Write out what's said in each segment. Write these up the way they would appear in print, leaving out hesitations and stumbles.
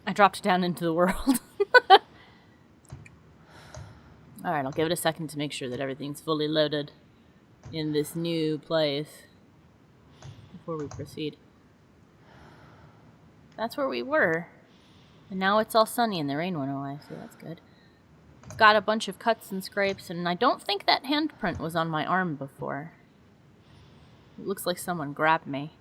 I dropped it down into the world. Alright, I'll give it a second to make sure that everything's fully loaded in this new place before we proceed. That's where we were. And now it's all sunny and the rain went away, so that's good. It's got a bunch of cuts and scrapes, and I don't think that handprint was on my arm before. It looks like someone grabbed me.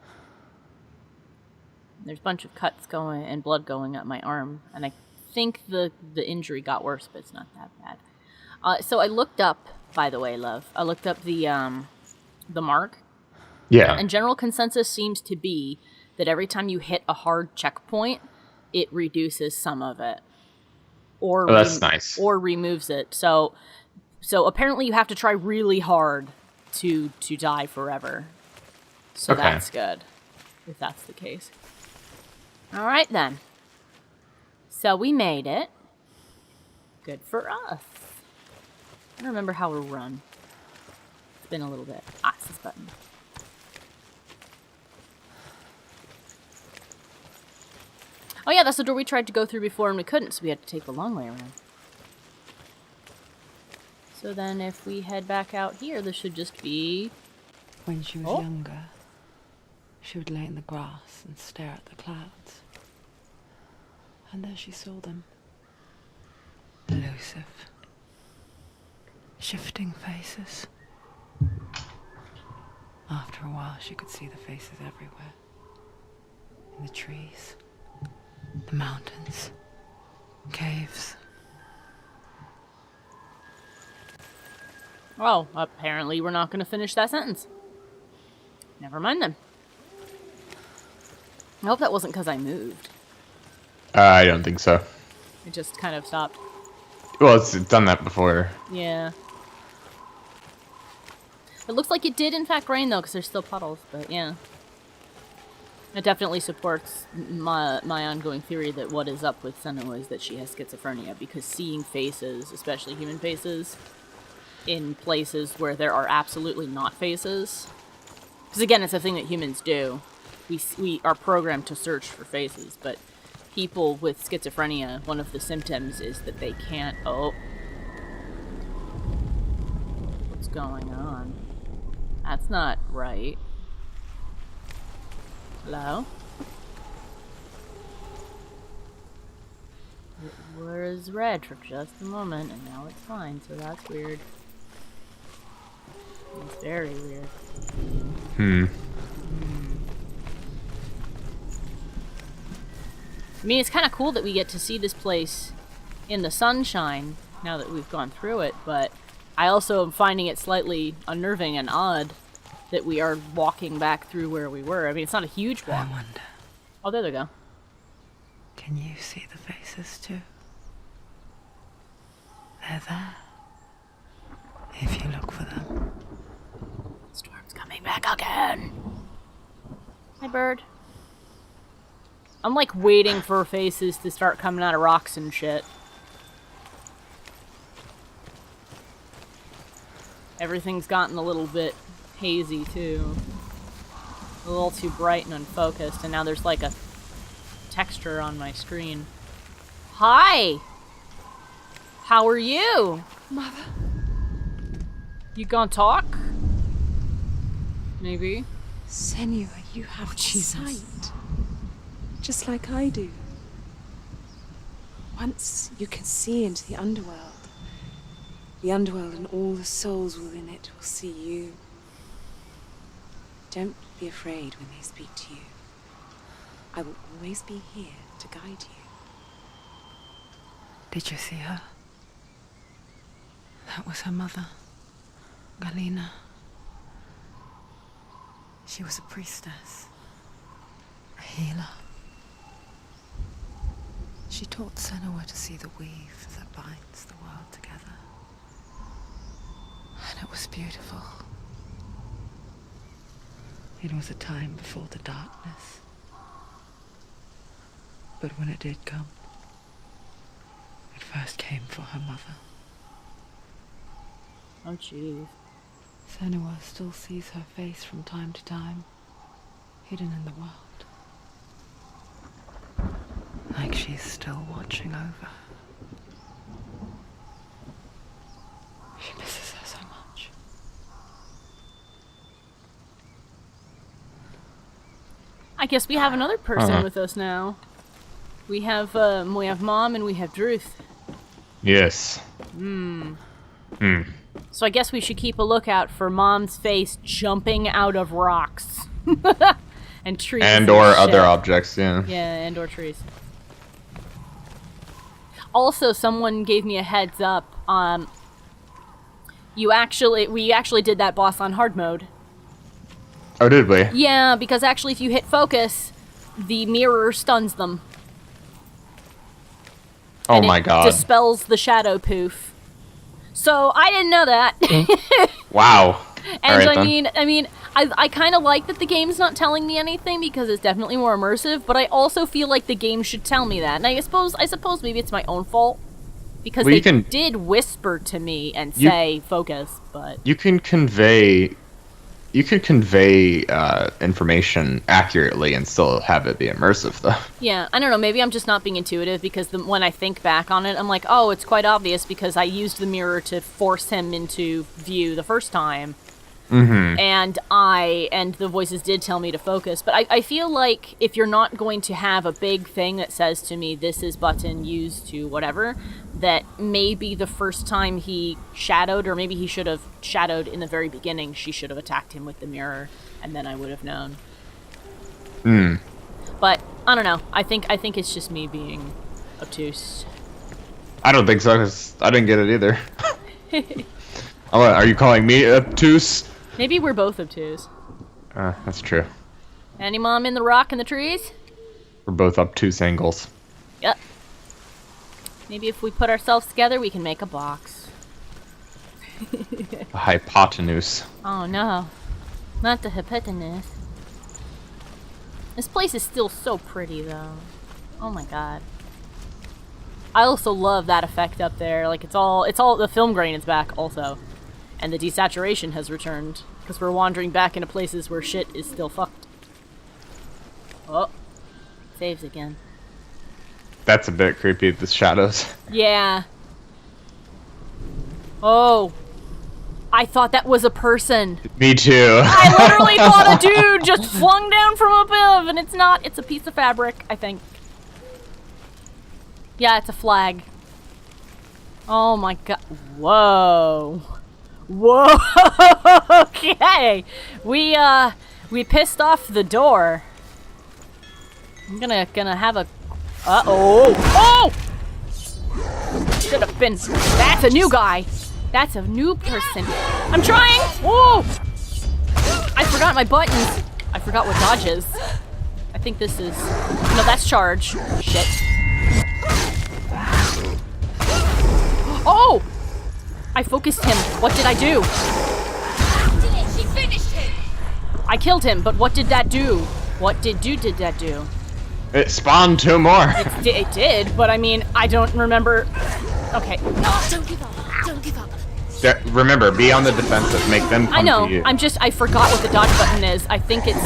There's a bunch of cuts going and blood going up my arm, and I think the injury got worse, but it's not that bad. So I looked up, by the way, love. I looked up the mark. Yeah. And general consensus seems to be that every time you hit a hard checkpoint, it reduces some of it, or that's nice, or removes it. So apparently you have to try really hard to die forever. So okay. That's good, if that's the case. All right then. So we made it. Good for us. I don't remember how we run. It's been a little bit. It's this button. Oh yeah, that's the door we tried to go through before and we couldn't, so we had to take the long way around. So then if we head back out here, this should just be... When she was younger, she would lay in the grass and stare at the clouds. And there she saw them. Elusive. Shifting faces. After a while, she could see the faces everywhere. In the trees. The mountains, caves. Well, apparently we're not going to finish that sentence. Never mind then. I hope that wasn't because I moved. I don't think so. It just kind of stopped. Well, it's done that before. Yeah. It looks like it did in fact rain though, because there's still puddles, but yeah. It definitely supports my ongoing theory that what is up with Senua is that she has schizophrenia, because seeing faces, especially human faces, in places where there are absolutely not faces, because again, it's a thing that humans do. We are programmed to search for faces, but people with schizophrenia, one of the symptoms is that they can't... Oh. What's going on? That's not right. Hello? It was red for just a moment, and now it's fine, so that's weird. It's very weird. I mean, it's kind of cool that we get to see this place in the sunshine now that we've gone through it, but I also am finding it slightly unnerving and odd that we are walking back through where we were. I mean, it's not a huge walk. I wonder. Oh, there they go. Can you see the faces too? They're there. If you look for them. Storm's coming back again. Hi, bird. I'm like waiting for faces to start coming out of rocks and shit. Everything's gotten a little bit hazy too. A little too bright and unfocused, and now there's like a texture on my screen. Hi! How are you? Mother. You gonna talk? Maybe. Senua, you have sight. Just like I do. Once you can see into the underworld and all the souls within it will see you. Don't be afraid when they speak to you. I will always be here to guide you. Did you see her? That was her mother, Galina. She was a priestess, a healer. She taught Senua to see the weave that binds the world together. And it was beautiful. It was a time before the darkness. But when it did come, it first came for her mother. Oh, jeez. Senua still sees her face from time to time, hidden in the world. Like she's still watching over her. She misses her so much. I guess we have another person with us now. We have Mom and we have Druth. Yes. So I guess we should keep a lookout for Mom's face jumping out of rocks. And trees. And or shit. other objects, yeah. Yeah, and or trees. Also, someone gave me a heads up. We actually did that boss on hard mode. Oh, did we? Yeah, because actually if you hit focus, the mirror stuns them. Oh and my it god. dispels the shadow poof. So I didn't know that. Wow. And Alright, I mean, I kind of like that the game's not telling me anything because it's definitely more immersive. But I also feel like the game should tell me that. And I suppose maybe it's my own fault because Well, they did whisper to me and say focus. But You can convey information accurately and still have it be immersive, though. yeah, I don't know. Maybe I'm just not being intuitive because when I think back on it, I'm like, oh, it's quite obvious because I used the mirror to force him into view the first time. Mm-hmm. And the voices did tell me to focus, but I feel like if you're not going to have a big thing that says to me, this is button used to whatever, that maybe the first time he shadowed, or maybe he should have shadowed in the very beginning, she should have attacked him with the mirror, and then I would have known. But, I don't know, I think it's just me being obtuse. I don't think so, 'cause I didn't get it either. Are you calling me obtuse? Maybe we're both obtuse. That's true. Any Mom in the rock and the trees? We're both obtuse angles. Yep. Maybe if we put ourselves together, we can make a box. A hypotenuse. Oh no. Not the hypotenuse. This place is still so pretty though. Oh my god. I also love that effect up there. Like it's all the film grain is back also. And the desaturation has returned. Because we're wandering back into places where shit is still fucked. Oh. Saves again. That's a bit creepy, the shadows. Yeah. Oh. I thought that was a person. Me too. I literally thought a dude just flung down from above, and it's not. It's a piece of fabric, I think. Yeah, it's a flag. Oh my god. Whoa. Whoa. Okay. We pissed off the door. I'm gonna have a... Uh-oh. Oh! Should have been... That's a new guy. That's a new person. I'm trying! Whoa! I forgot my buttons. I forgot what dodge is. I think this is... No, that's charge. Shit. Oh! I focused him. What did I do? She finished him. I killed him, but what did that do? What did that do? It spawned two more. It did, but I mean, I don't remember. Okay. No, don't give up. Don't give up. Remember, be on the defensive. Make them come I know. to you. I forgot what the dodge button is. I think it's...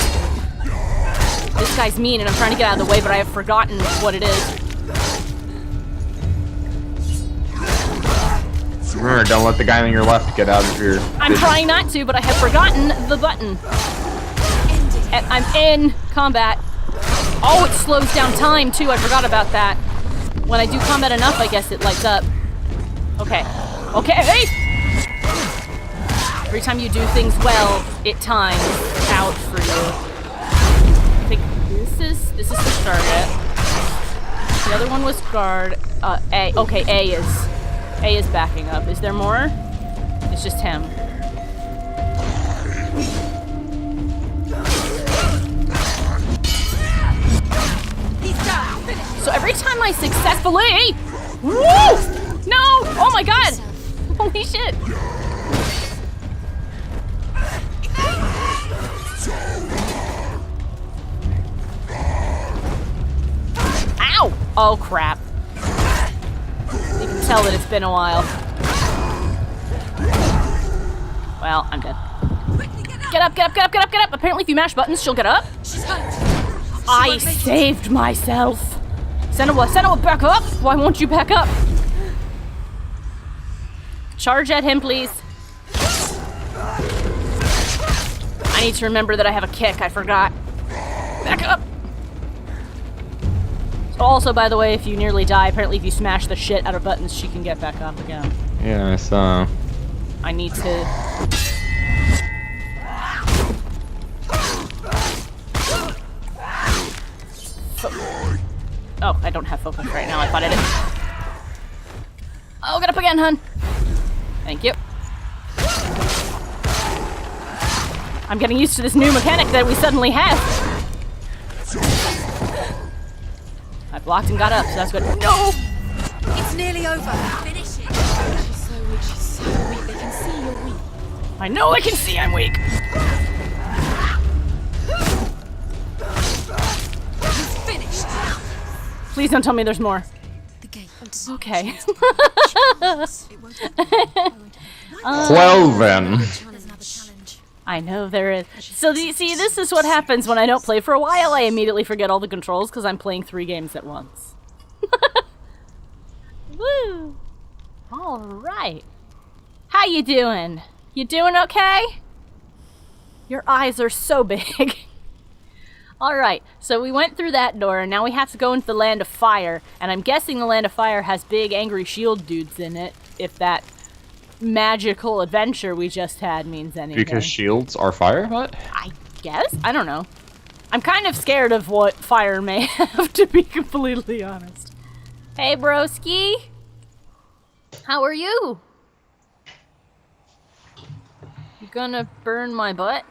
This guy's mean, and I'm trying to get out of the way, but I have forgotten what it is. Remember, don't let the guy on your left get out of your... I'm trying not to, but I have forgotten the button. And I'm in combat. Oh, it slows down time, too. I forgot about that. When I do combat enough, I guess it lights up. Okay. Okay, hey! Every time you do things well, it times out for you. I think this is the target. The other one was guard. A. Okay, A is backing up. Is there more? It's just him. So every time I successfully... Woo! No! Oh my god! Holy shit! Ow! Oh crap. You can tell that it's been a while. Well, I'm dead. Get up, get up, get up, get up, get up! Apparently if you mash buttons, she'll get up. I saved myself. Senua, back up! Why won't you back up? Charge at him, please. I need to remember that I have a kick. I forgot. Back up! Also, by the way, if you nearly die, apparently if you smash the shit out of buttons, she can get back up again. Yeah, I saw. I need to... Oh, I don't have focus right now. I thought I did. Oh, get up again, hun. Thank you. I'm getting used to this new mechanic that we suddenly have. I blocked and got up, so that's good. No! It's nearly over. Finish it. She's so weak. She's so weak. They can see you're weak. I know I can see I'm weak. It's finished. Please don't tell me there's more. The gate. Okay. Well then. There's another challenge. I know there is. So do you see, this is what happens when I don't play for a while. I immediately forget all the controls because I'm playing 3 games at once. Woo! All right. How you doing? You doing okay? Your eyes are so big. All right, so we went through that door, and now we have to go into the Land of Fire, and I'm guessing the Land of Fire has big, angry shield dudes in it, if that magical adventure we just had means anything. Because shields are fire? What? I guess? I don't know. I'm kind of scared of what fire may have, to be completely honest. Hey, broski. How are you? You gonna burn my butt?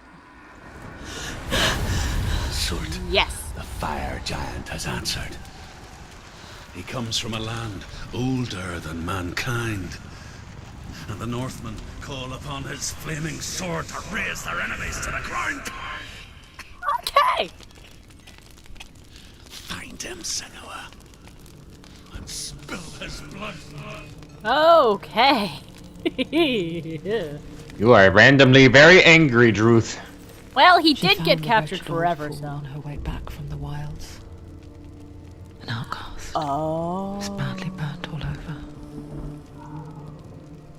Sword. Yes. The fire giant has answered. He comes from a land older than mankind. And the Northmen call upon his flaming sword to raise their enemies to the ground. Okay. Find him, Senua, and spill his blood. Okay. You are randomly very angry, Druth. Well, he She did found get the captured wretched forever, old fool so. on her way back from the wilds. An outcast. Oh. Was badly burnt all over.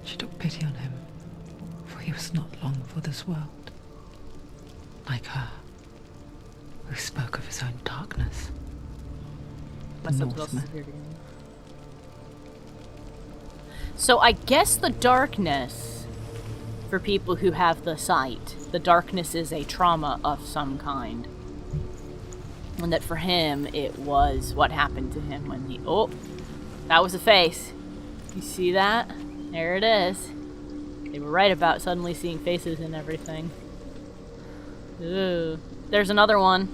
She took pity on him, for he was not long for this world. Like her, who spoke of his own darkness. The Northmen. So I guess the darkness, for people who have the sight, the darkness is a trauma of some kind. And that for him, it was what happened to him when he... Oh, that was a face. You see that? There it is. They were right about suddenly seeing faces and everything. Ooh. There's another one.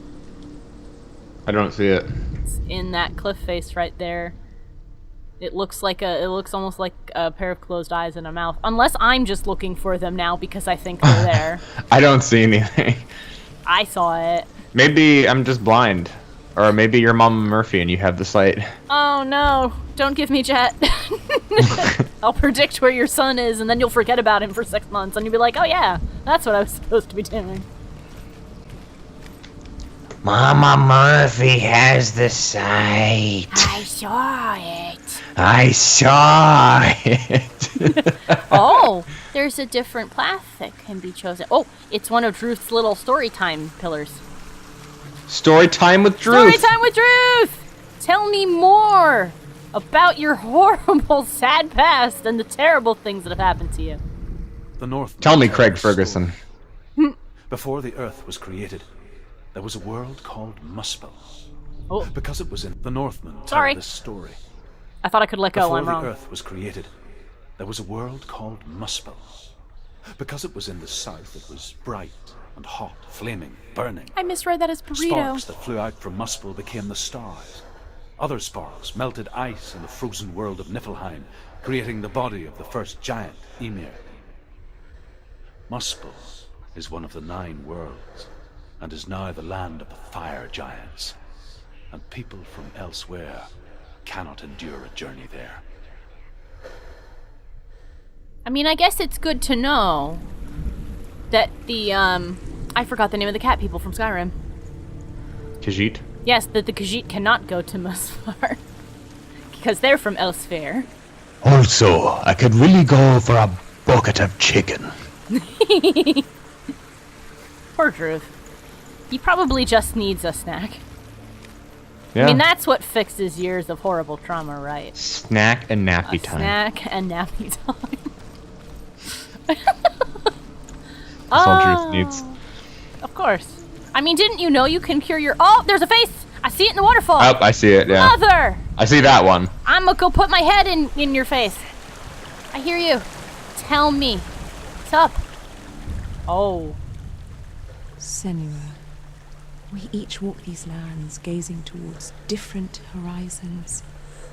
I don't see it. It's in that cliff face right there. It looks almost like a pair of closed eyes and a mouth. Unless I'm just looking for them now because I think they're there. I don't see anything. I saw it. Maybe I'm just blind. Or maybe you're Mama Murphy and you have the sight. Oh no, don't give me Jet. I'll predict where your son is and then you'll forget about him for 6 months and you'll be like, oh yeah, that's what I was supposed to be doing. Mama Murphy has the sight. I saw it. I saw it. Oh, there's a different path that can be chosen. Oh, it's one of Druth's little story time pillars. Story time with Druth. Story time with Druth! Tell me more about your horrible, sad past and the terrible things that have happened to you. The Northmen Tell me, tell Craig the story. Ferguson. Before the earth was created, there was a world called Muspel. Oh, Because it was in the Northmen Sorry. tell this story. I thought I could let go. Before I'm the wrong. earth was created, there was a world called Muspel. Because it was in the south, it was bright and hot, flaming, burning. I misread that as burrito. Sparks that flew out from Muspel became the stars. Other sparks melted ice in the frozen world of Niflheim, creating the body of the first giant, Ymir. Muspel is one of the 9 worlds, and is now the land of the fire giants. And people from elsewhere cannot endure a journey there. I mean, I guess it's good to know that the, I forgot the name of the cat people from Skyrim. Khajiit. Yes, that the Khajiit cannot go to Musfar. Because they're from elsewhere. Also, I could really go for a bucket of chicken. Poor Druth. He probably just needs a snack. Yeah. I mean, that's what fixes years of horrible trauma, right? Snack and nappy time. Snack and nappy time. That's all Druth needs. Of course. I mean, didn't you know you can cure your... Oh, there's a face! I see it in the waterfall! Oh, I see it, yeah. Mother! I see that one. I'm gonna go put my head in your face. I hear you. Tell me. What's up? Oh. Senua, we each walk these lands gazing towards different horizons,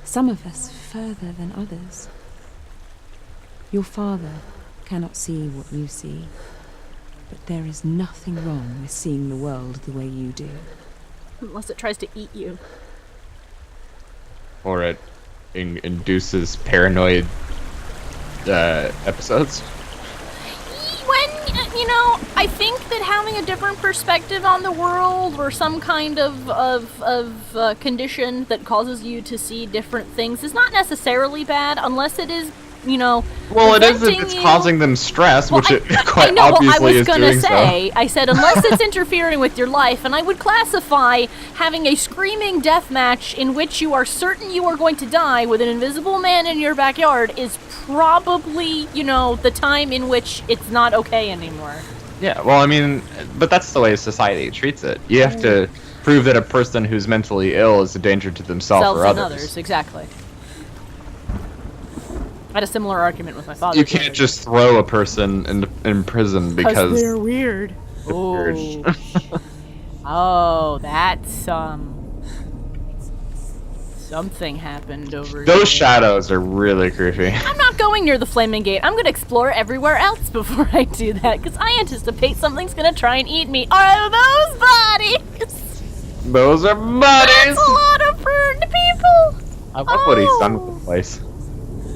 some of us further than others. Your father cannot see what you see, but there is nothing wrong with seeing the world the way you do. Unless it tries to eat you. Or it induces paranoid episodes. When, you know, I think that having a different perspective on the world or some kind of condition that causes you to see different things is not necessarily bad unless it is, you know, Well, it is if preventing it's you- causing them stress, Well, which it I quite know, obviously well, I was is gonna doing say, so. I said, unless it's interfering with your life, and I would classify having a screaming death match in which you are certain you are going to die with an invisible man in your backyard is probably, you know, the time in which it's not okay anymore. Yeah, well, I mean, but that's the way society treats it. You have to prove that a person who's mentally ill is a danger to themselves Selves or and others. others, exactly. I had a similar argument with my father. You can't just throw a person in prison because they're weird. weird. Oh, that's something happened over here. Those shadows are really creepy. I'm not going near the flaming gate. I'm gonna explore everywhere else before I do that, because I anticipate something's gonna try and eat me. Are those bodies? Those are That's buddies! a lot of burned people! I love what he's done with the place.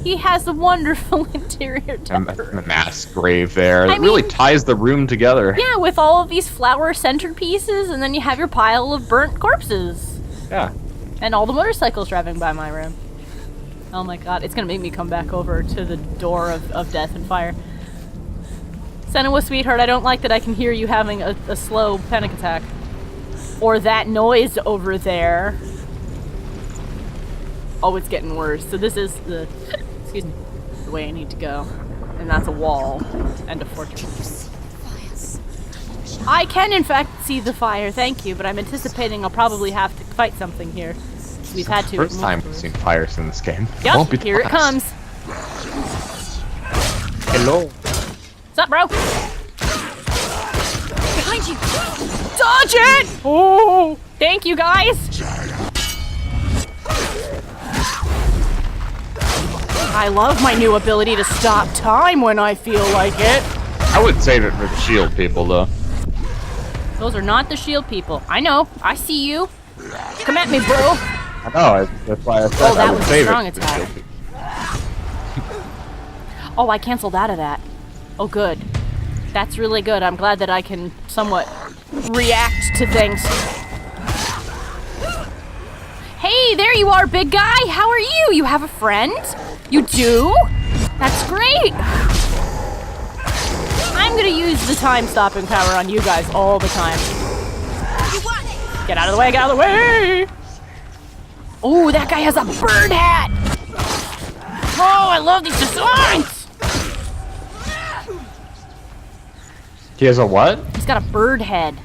He has a wonderful interior And decor. the mass grave there. I It really mean- ties the room together. Yeah, with all of these flower centerpieces, and then you have your pile of burnt corpses. Yeah. And all the motorcycles driving by my room. Oh my god, it's gonna make me come back over to the door of death and fire. Senua, sweetheart, I don't like that I can hear you having a slow panic attack. Or that noise over there. Oh, it's getting worse. So this is the, excuse me, the way I need to go. And that's a wall and a fortress. I can, in fact, see the fire, thank you, but I'm anticipating I'll probably have to fight something here. We've had to. First time we've seen fires in this game. Yep, Won't be the here it last. comes. Hello. What's up, bro? Behind you! Dodge it! Oh! Thank you, guys! I love my new ability to stop time when I feel like it. I would save it for the shield people, though. Those are not the shield people. I know. I see you. Come at me, bro. I know, that's why I said Oh, that I would was a save strong it for the attack. shield people. Oh, I canceled out of that. Oh, good. That's really good. I'm glad that I can somewhat react to things. Hey, there you are, big guy. How are you? You have a friend? You do? That's great. I'm gonna use the time-stopping power on you guys all the time. Get out of the way, get out of the way! Oh, that guy has a bird hat! Oh, I love these designs! He has a what? He's got a bird head.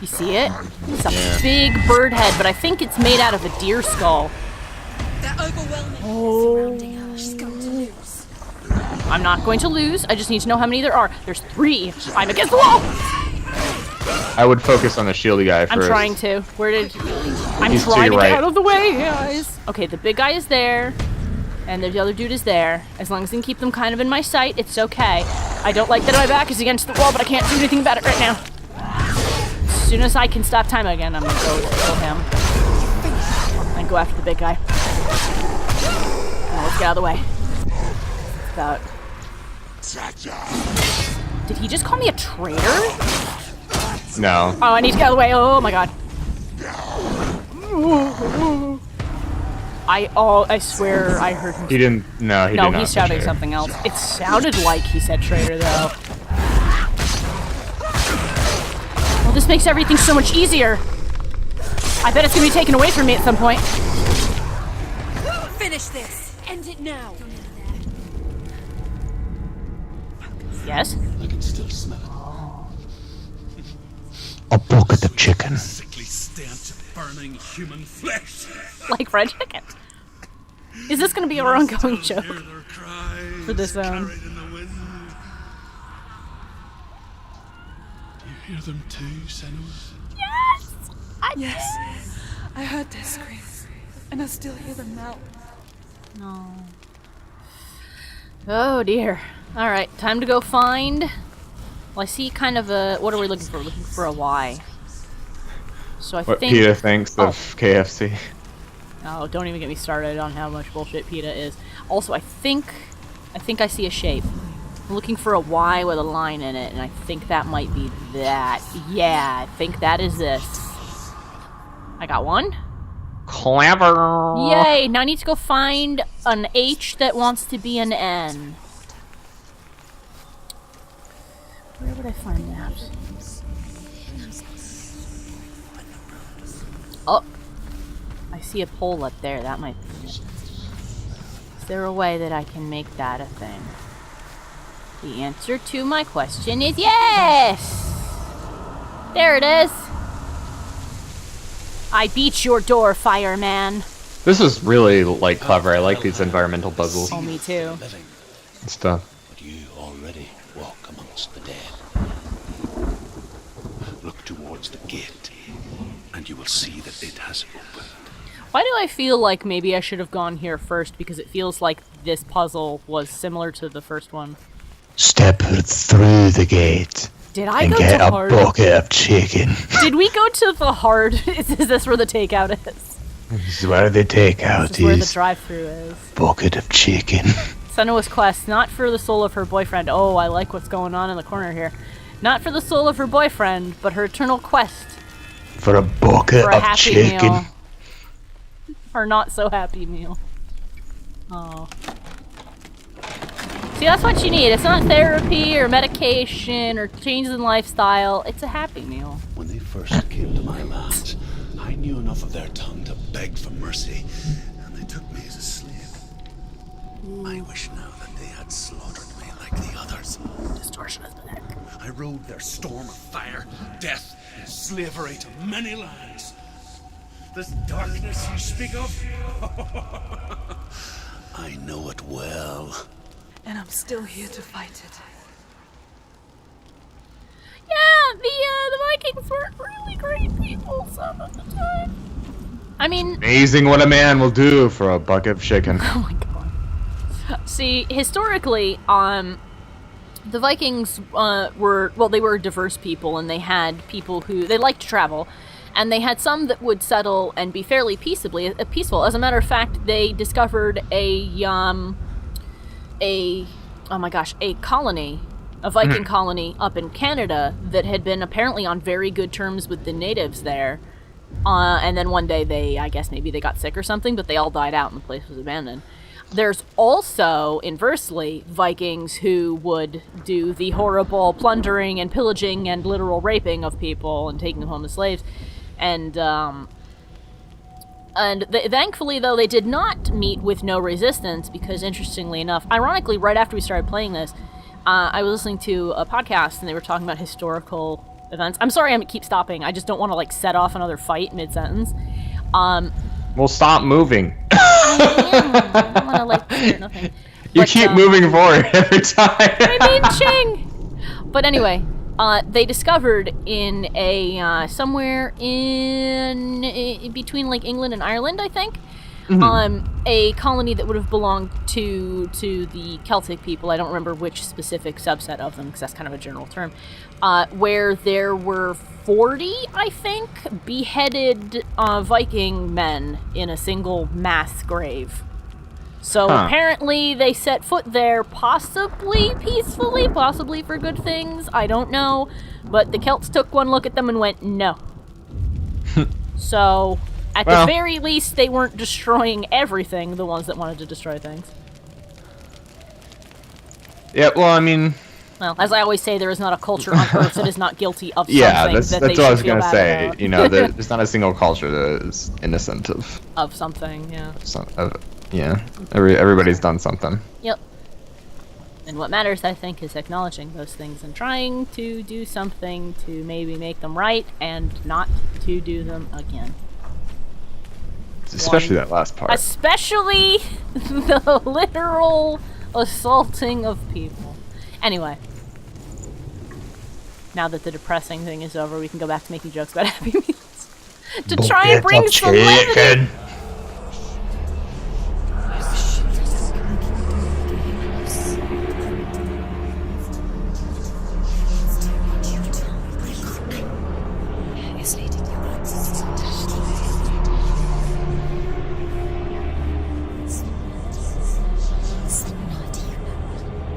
You see it? It's a big bird head, but I think it's made out of a deer skull. They're overwhelming. Surrounding her. She's going to lose. I'm not going to lose. I just need to know how many there are. There's 3. I'm against the wall! I would focus on the shieldy guy first. I'm trying to. Where did... I'm He's to trying to your get right. out of the way, guys. Okay, the big guy is there. And the other dude is there. As long as I can keep them kind of in my sight, it's okay. I don't like that my back is against the wall, but I can't do anything about it right now. As soon as I can stop time again, I'm gonna go kill him. And go after the big guy. Now let's get out of the way. It's about... Did he just call me a traitor? No. Oh, I need to get out of the way. Oh my god. I swear I heard him. He didn't. No, he did not. He's shouting something else. It sounded like he said traitor, though. Well, this makes everything so much easier. I bet it's gonna be taken away from me at some point. Finish this. End it now. Yes? I can still smell it. A bucket of chicken. Sickly stench of burning human flesh. Like fried chicken. Is this gonna be our ongoing Still joke hear their cries for this zone? carried in the wind. You hear them too, Senua? Yes! Yes, I heard their screams, and I still hear them now. No. Oh dear. Alright, time to go find... Well, I see kind of a... What are we looking for? We're looking for a Y. So I What think... PETA thinks of KFC. Oh, don't even get me started on how much bullshit PETA is. Also, I think I see a shape. I'm looking for a Y with a line in it, and I think that might be that. Yeah, I think that is this. I got one. Clever. Yay! Now I need to go find an H that wants to be an N. Where would I find that? Oh! I see a pole up there. That might be it. Is there a way that I can make that a thing? The answer to my question is yes! There it is! I beat your door, fireman. This is really like clever. I like these environmental puzzles Oh, me too. Living, and stuff. but you already walk amongst the dead. Look towards the gate, and you will see that it has opened. Why do I feel like maybe I should have gone here first? Because it feels like this puzzle was similar to the first one. Step through the gate Did I and go get to a hard? bucket of chicken. Did we go to the hard? Is this where the takeout is? This is where they take out This is where the his drive-through is. bucket of chicken. Senua's quest, not for the soul of her boyfriend. Oh, I like what's going on in the corner here. Not for the soul of her boyfriend, but her eternal quest For a bucket for a of happy chicken. meal. Her not so happy meal. Oh. See, that's what you need. It's not therapy or medication or changes in lifestyle. It's a happy meal. When they first came to my lands, I knew enough of their tongue to beg for mercy, and they took me as a slave. I wish now that they had slaughtered me like the others. Distortion of the neck. I rode their storm of fire, death, and slavery to many lands. This darkness you speak of, I know it well. And I'm still here to fight it. Yeah, the Vikings weren't really great people some of the time. I mean, Amazing what a man will do for a bucket of chicken. oh my god. See, historically, the Vikings they were a diverse people, and they had people who they liked to travel, and they had some that would settle and be fairly peaceful. As a matter of fact, they discovered a colony, a Viking colony up in Canada that had been apparently on very good terms with the natives there. And then one day I guess maybe they got sick or something, but they all died out and the place was abandoned. There's also, inversely, Vikings who would do the horrible plundering and pillaging and literal raping of people and taking them home as slaves. Thankfully, though, they did not meet with no resistance because, interestingly enough, ironically, right after we started playing this, I was listening to a podcast and they were talking about historical events. I'm sorry I keep stopping. I just don't want to, set off another fight mid-sentence. Well, stop moving. I don't want to, hear nothing. You keep moving forward every time. I mean, ching! But anyway, they discovered in a, somewhere in between, England and Ireland, I think, a colony that would have belonged to the Celtic people. I don't remember which specific subset of them, because that's kind of a general term, where there were 40, I think, beheaded Viking men in a single mass grave. So apparently they set foot there, possibly peacefully, possibly for good things, I don't know. But the Celts took one look at them and went, no. So, At Well- the very least, they weren't destroying everything, the ones that wanted to destroy things. Yeah, well, I mean, Well, as I always say, there is not a culture on Earth that is not guilty of yeah, something that's that they what I should was feel gonna bad say. about. You know, there's not a single culture that is innocent of Of something, yeah. yeah. Everybody's done something. Yep. And what matters, I think, is acknowledging those things and trying to do something to maybe make them right and not to do them again. Especially that last part. Especially the literal assaulting of people. Anyway. Now that the depressing thing is over, we can go back to making jokes about Happy Meals. To try and bring some levity.